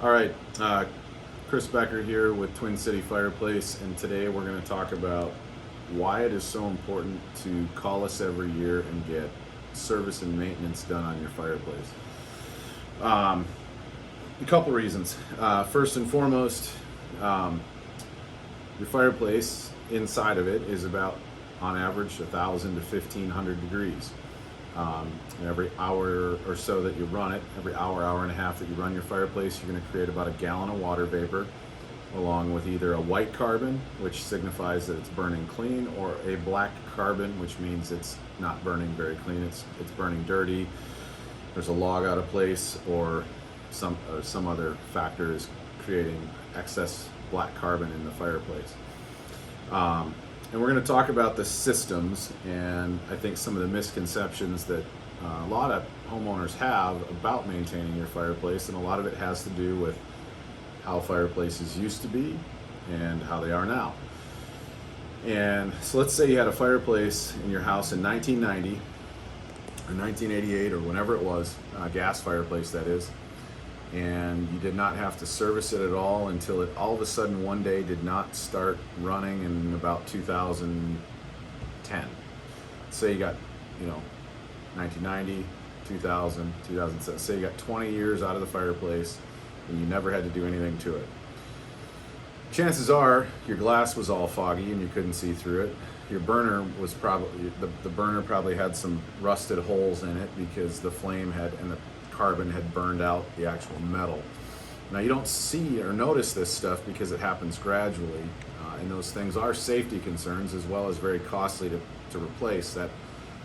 All right, Chris Becker here with Twin City Fireplace, and today we're going to talk about why it is so important to call us every year and get service and maintenance done on your fireplace. A couple reasons. First and foremost, your fireplace inside of it is about, on average, 1,000 to 1,500 degrees. Every hour or so that you run it, every hour and a half that you run your fireplace, you're going to create about a gallon of water vapor, along with either a white carbon, which signifies that it's burning clean, or a black carbon, which means it's not burning very clean, it's burning dirty. There's a log out of place, or some other factor is creating excess black carbon in the fireplace. And we're going to talk about the systems, and I think some of the misconceptions that a lot of homeowners have about maintaining your fireplace, and a lot of it has to do with how fireplaces used to be and how they are now. And so let's say you had a fireplace in your house in 1990 or 1988 or whenever it was, a gas fireplace that is, and you did not have to service it at all until it all of a sudden one day did not start running in about 2010. Say you got, 1990, 2000, 2007. Say you got 20 years out of the fireplace and you never had to do anything to it. Chances are your glass was all foggy and you couldn't see through it. Your burner was probably, the burner probably had some rusted holes in it because the flame and the carbon had burned out the actual metal. Now you don't see or notice this stuff because it happens gradually, and those things are safety concerns as well as very costly to replace. That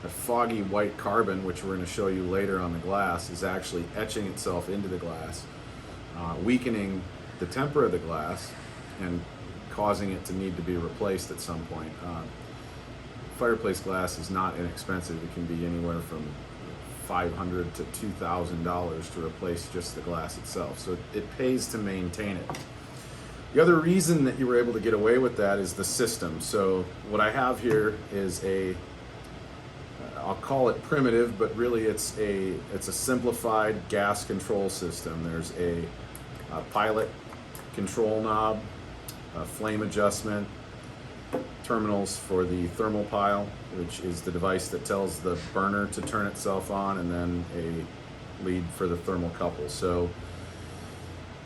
foggy white carbon, which we're going to show you later on the glass, is actually etching itself into the glass, weakening the temper of the glass and causing it to need to be replaced at some point. Fireplace glass is not inexpensive. It can be anywhere from $500 to $2,000 to replace just the glass itself. So it pays to maintain it. The other reason that you were able to get away with that is the system. So what I have here is I'll call it primitive, but really it's a simplified gas control system. There's a pilot control knob, a flame adjustment, terminals for the thermal pile, which is the device that tells the burner to turn itself on, and then a lead for the thermocouple. So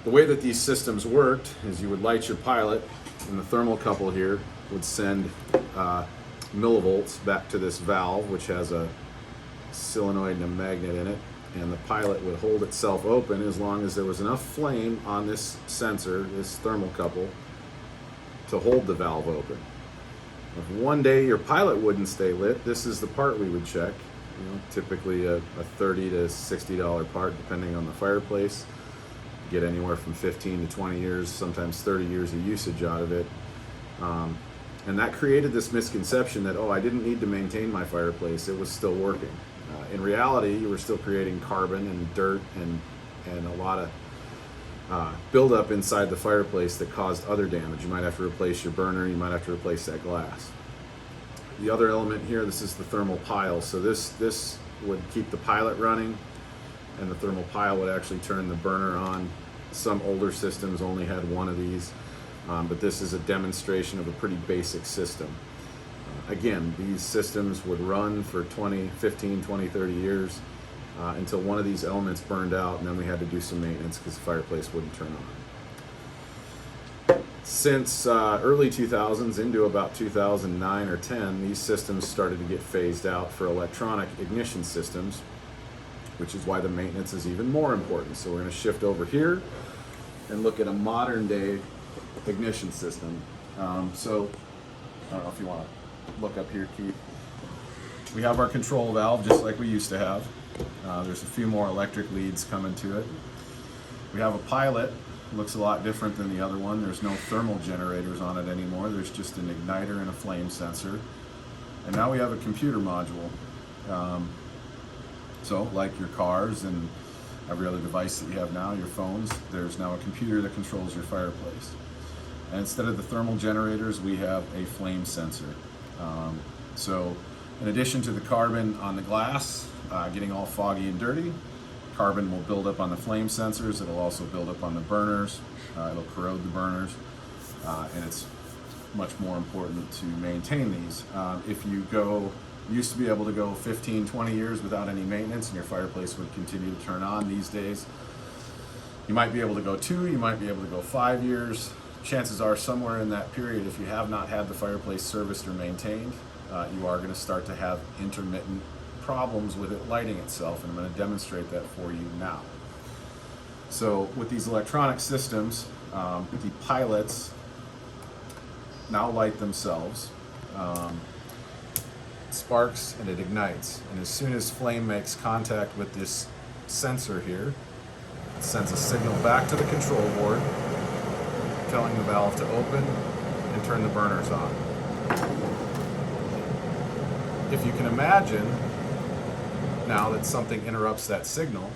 the way that these systems worked is you would light your pilot, and the thermocouple here would send millivolts back to this valve, which has a solenoid and a magnet in it, and the pilot would hold itself open as long as there was enough flame on this sensor, this thermocouple, to hold the valve open. If one day your pilot wouldn't stay lit, this is the part we would check. Typically a $30 to $60 part, depending on the fireplace. You get anywhere from 15 to 20 years, sometimes 30 years of usage out of it. And that created this misconception that, I didn't need to maintain my fireplace, it was still working. In reality, you were still creating carbon and dirt and a lot of buildup inside the fireplace that caused other damage. You might have to replace your burner, you might have to replace that glass. The other element here, this is the thermal pile. So this would keep the pilot running, and the thermal pile would actually turn the burner on. Some older systems only had one of these, but this is a demonstration of a pretty basic system. Again, these systems would run for 15, 20, 30 years until one of these elements burned out, and then we had to do some maintenance because the fireplace wouldn't turn on. Since early 2000s into about 2009 or 10, these systems started to get phased out for electronic ignition systems, which is why the maintenance is even more important. So we're going to shift over here and look at a modern day ignition system. So I don't know if you want to look up here, Keith. We have our control valve just like we used to have. There's a few more electric leads coming to it. We have a pilot. Looks a lot different than the other one. There's no thermal generators on it anymore. There's just an igniter and a flame sensor. And now we have a computer module. So like your cars and every other device that you have now, your phones, there's now a computer that controls your fireplace. And instead of the thermal generators, we have a flame sensor. So in addition to the carbon on the glass getting all foggy and dirty, Carbon will build up on the flame sensors. It'll also build up on the burners. It'll corrode the burners, and it's much more important to maintain these. If you used to be able to go 15, 20 years without any maintenance and your fireplace would continue to turn on. These days, you might be able to go 2, you might be able to go 5 years. Chances are somewhere in that period, if you have not had the fireplace serviced or maintained, you are going to start to have intermittent problems with it lighting itself, and I'm going to demonstrate that for you now. So with these electronic systems, the pilots now light themselves. Sparks and it ignites, and as soon as flame makes contact with this sensor here, it sends a signal back to the control board telling the valve to open and turn the burners on. If you can imagine now that something interrupts that signal,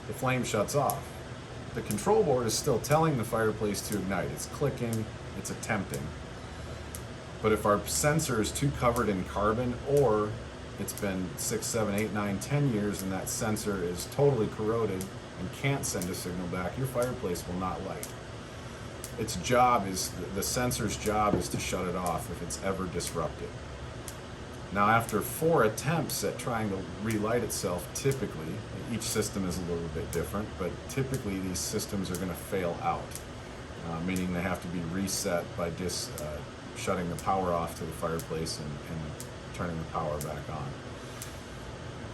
the flame shuts off. The control board is still telling the fireplace to ignite. It's clicking, it's attempting. But if our sensor is too covered in carbon, or it's been 6, 7, 8, 9, 10 years and that sensor is totally corroded and can't send a signal back, your fireplace will not light. Its job is, the sensor's job is to shut it off if it's ever disrupted. Now after 4 attempts at trying to relight itself, typically, each system is a little bit different, but typically these systems are going to fail out, meaning they have to be reset by shutting the power off to the fireplace and turning the power back on.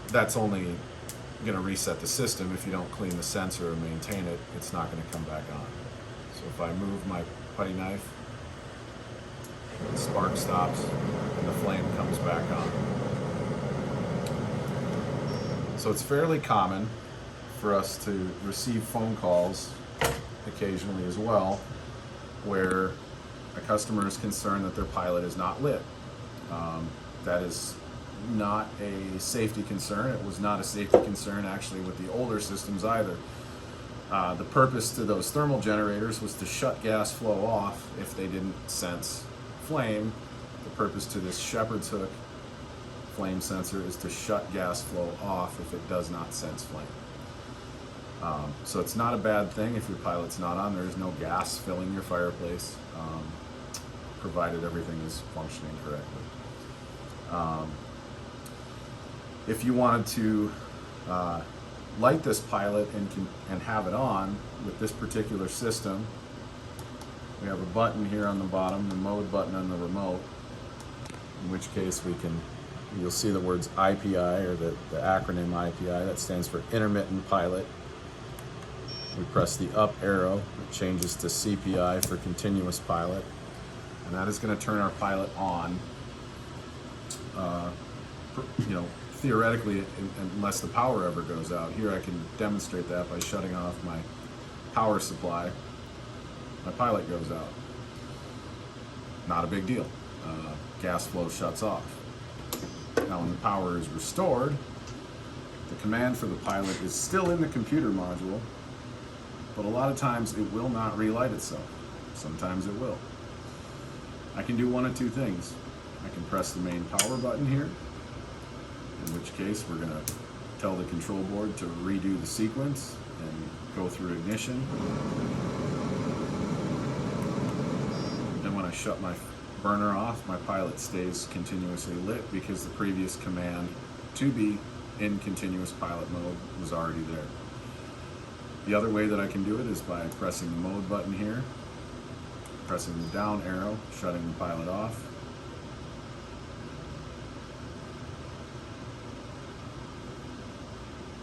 That's only going to reset the system. If you don't clean the sensor or maintain it, it's not going to come back on. So if I move my putty knife, the spark stops and the flame comes back on. So it's fairly common for us to receive phone calls occasionally as well where a customer is concerned that their pilot is not lit. That is not a safety concern. It was not a safety concern actually with the older systems either. The purpose to those thermal generators was to shut gas flow off if they didn't sense flame. The purpose to this shepherd's hook flame sensor is to shut gas flow off if it does not sense flame. So it's not a bad thing if your pilot's not on. There's no gas filling your fireplace, provided everything is functioning correctly. If you wanted to light this pilot and have it on with this particular system, we have a button here on the bottom, the mode button on the remote, in which case you'll see the words IPI, or the acronym IPI. That stands for intermittent pilot. We press the up arrow, it changes to CPI for continuous pilot, and that is going to turn our pilot on, theoretically, unless the power ever goes out. Here I can demonstrate that by shutting off my power supply. My pilot goes out. Not a big deal. Gas flow shuts off. Now when the power is restored, the command for the pilot is still in the computer module, but a lot of times it will not relight itself. Sometimes it will. I can do one of two things. I can press the main power button here, in which case we're going to tell the control board to redo the sequence and go through ignition. Then when I shut my burner off, my pilot stays continuously lit because the previous command to be in continuous pilot mode was already there. The other way that I can do it is by pressing the mode button here, pressing the down arrow, shutting the pilot off,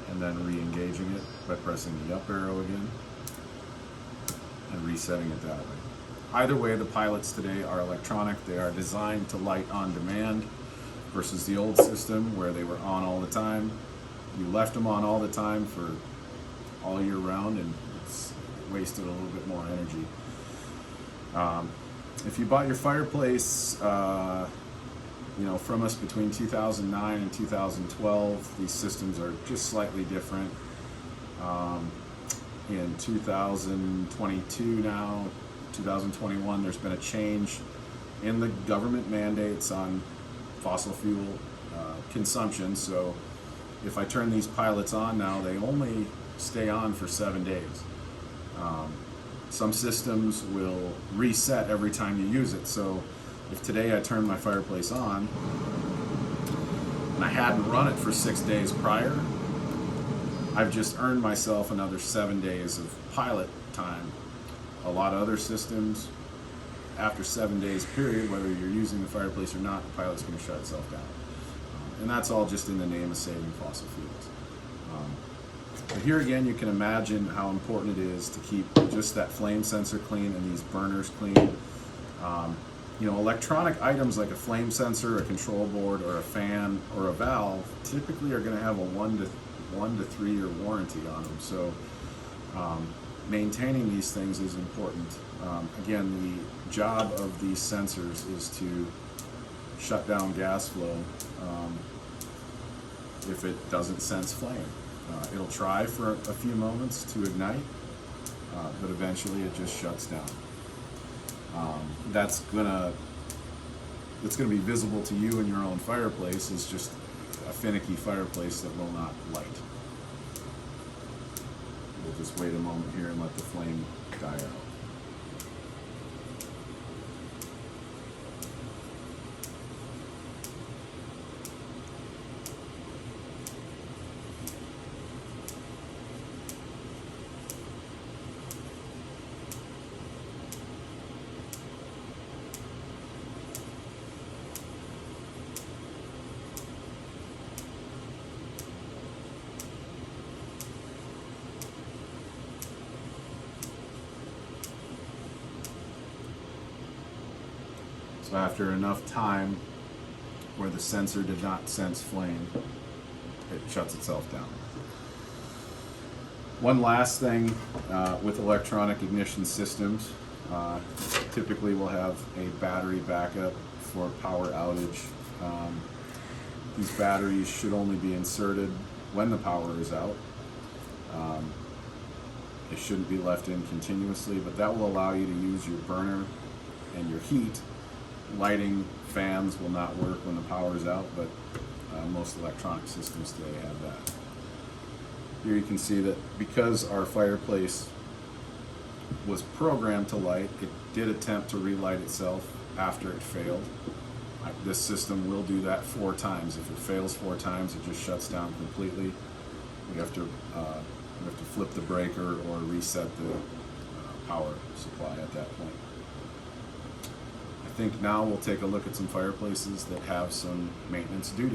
and then re-engaging it by pressing the up arrow again and resetting it that way. Either way, the pilots today are electronic. They are designed to light on demand versus the old system where they were on all the time. You left them on all the time for all year round, and it's wasted a little bit more energy. If you bought your fireplace from us between 2009 and 2012, these systems are just slightly different. In 2022 now, 2021, there's been a change in the government mandates on fossil fuel consumption. So if I turn these pilots on now, they only stay on for 7 days. Some systems will reset every time you use it. So if today I turn my fireplace on and I hadn't run it for 6 days prior, I've just earned myself another 7 days of pilot time. A lot of other systems, after 7 days period, whether you're using the fireplace or not, the pilot's going to shut itself down. And that's all just in the name of saving fossil fuels. But here again, you can imagine how important it is to keep just that flame sensor clean and these burners clean. Electronic items like a flame sensor, a control board, or a fan, or a valve typically are going to have a 1 to 3 year warranty on them. So maintaining these things is important. Again, the job of these sensors is to shut down gas flow if it doesn't sense flame. It'll try for a few moments to ignite, but eventually it just shuts down. It's gonna be visible to you in your own fireplace as just a finicky fireplace that will not light. We'll just wait a moment here and let the flame die out. So after enough time where the sensor did not sense flame, it shuts itself down. One last thing with electronic ignition systems, typically we'll have a battery backup for power outage. These batteries should only be inserted when the power is out. It shouldn't be left in continuously, but that will allow you to use your burner and your heat. Lighting fans will not work when the power is out, but most electronic systems today have that. Here you can see that because our fireplace was programmed to light, it did attempt to relight itself after it failed. This system will do that 4 times. If it fails 4 times, it just shuts down completely. We have to flip the breaker or reset the power supply at that point. I think now we'll take a look at some fireplaces that have some maintenance due to